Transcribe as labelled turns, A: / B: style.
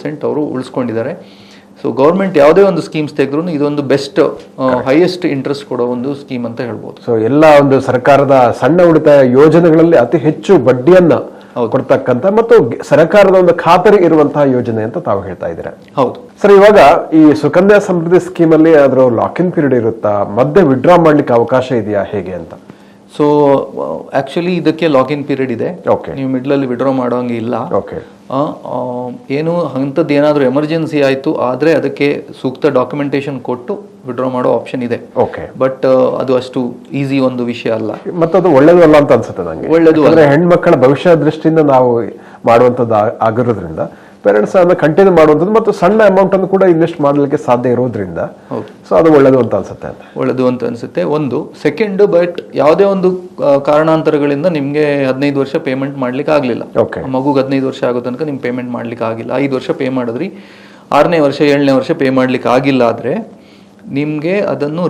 A: 5% ಅವರು ಉಳಿಸ್ಕೊಂಡಿದ್ದಾರೆ. So government ಯಾವುದೇ ಒಂದು ಸ್ಕೀಮ್ಸ್ ತೆಗೆದ್ರು ಇದೊಂದು ಬೆಸ್ಟ್ ಹೈಯೆಸ್ಟ್ ಇಂಟ್ರೆಸ್ಟ್ ಕೊಡೋ ಒಂದು ಸ್ಕೀಮ್ ಅಂತ ಹೇಳ್ಬೋದು.
B: ಸೊ ಎಲ್ಲ ಒಂದು ಸರ್ಕಾರದ ಸಣ್ಣ ಉಳಿತಾಯ ಯೋಜನೆಗಳಲ್ಲಿ ಅತಿ ಹೆಚ್ಚು ಬಡ್ಡಿಯನ್ನ ಕೊಡ್ತಕ್ಕಂಥ ಮತ್ತು ಸರ್ಕಾರದ ಒಂದು ಖಾತರಿ ಇರುವಂತಹ ಯೋಜನೆ ಅಂತ ತಾವು ಹೇಳ್ತಾ ಇದ್ದೀರಾ.
A: ಹೌದು
B: ಸರ್, ಇವಾಗ ಈ ಸುಕನ್ಯಾ ಸಮೃದ್ಧಿ ಸ್ಕೀಮ್ ಅಲ್ಲಿ ಅದರ ಲಾಕ್ ಇನ್ ಪೀರಿಯಡ್ ಇರುತ್ತಾ, ಮಧ್ಯೆ ವಿಡ್ರಾ ಮಾಡ್ಲಿಕ್ಕೆ ಅವಕಾಶ ಇದೆಯಾ, ಹೇಗೆ ಅಂತ?
A: ಸೊ ಆಕ್ಚುಲಿ ಇದಕ್ಕೆ ಲಾಗಿನ್ ಪೀರಿಯಡ್ ಇದೆ. ನೀವು ಮಿಡ್ಲಲ್ಲಿ ವಿಡ್ರಾ ಮಾಡೋಂಗೆ ಇಲ್ಲ. ಏನು ಅಂಥದ್ದು ಏನಾದರೂ ಎಮರ್ಜೆನ್ಸಿ ಆಯಿತು ಆದರೆ ಅದಕ್ಕೆ ಸೂಕ್ತ ಡಾಕ್ಯುಮೆಂಟೇಶನ್ ಕೊಟ್ಟು ವಿಡ್ರಾ ಮಾಡೋ ಆಪ್ಷನ್ ಇದೆ. ಬಟ್ ಅದು ಅಷ್ಟು ಈಸಿ ಒಂದು ವಿಷಯ ಅಲ್ಲ,
B: ಮತ್ತು ಅದು ಒಳ್ಳೇದು ಅಲ್ಲ ಅಂತ ಅನ್ಸುತ್ತೆ ನನಗೆ. ಒಳ್ಳೇದು ಅಂದ್ರೆ ಹೆಣ್ಮಕ್ಕಳ ಭವಿಷ್ಯ ದೃಷ್ಟಿಯಿಂದ ನಾವು ಮಾಡುವಂಥದ್ದು ಆಗಿರೋದ್ರಿಂದ ಪೇರೆಂಟ್ಸ್ ಅದನ್ನ ಕಂಟಿನ್ಯೂ ಮಾಡುವಂಥದ್ದು ಮತ್ತು ಸಣ್ಣ ಅಮೌಂಟ್ ಅನ್ನು ಕೂಡ ಇನ್ವೆಸ್ಟ್ ಮಾಡಲಿಕ್ಕೆ ಸಾಧ್ಯ ಇರೋದ್ರಿಂದ ಸೊ ಅದು ಒಳ್ಳೇದು ಅಂತ ಅನ್ಸುತ್ತೆ.
A: ಒಳ್ಳೇದು ಅಂತ ಅನ್ಸುತ್ತೆ ಒಂದು. ಸೆಕೆಂಡ್, ಬಟ್ ಯಾವುದೇ ಒಂದು ಕಾರಣಾಂತರಗಳಿಂದ ನಿಮ್ಗೆ 15 ವರ್ಷ ಪೇಮೆಂಟ್ ಮಾಡ್ಲಿಕ್ಕೆ ಆಗ್ಲಿಲ್ಲ, ಮಗುಗೆ 15 ವರ್ಷ ಆಗೋ ತನಕ ನಿಮ್ಗೆ ಪೇಮೆಂಟ್ ಮಾಡ್ಲಿಕ್ಕೆ ಆಗಿಲ್ಲ, 5 ವರ್ಷ ಪೇ ಮಾಡಿದ್ರಿ, 6ನೇ ವರ್ಷ 7ನೇ ವರ್ಷ ಪೇ ಮಾಡ್ಲಿಕ್ಕೆ ಆಗಿಲ್ಲ ಆದ್ರೆ ನಿಮ್ಗೆ ಅದನ್ನು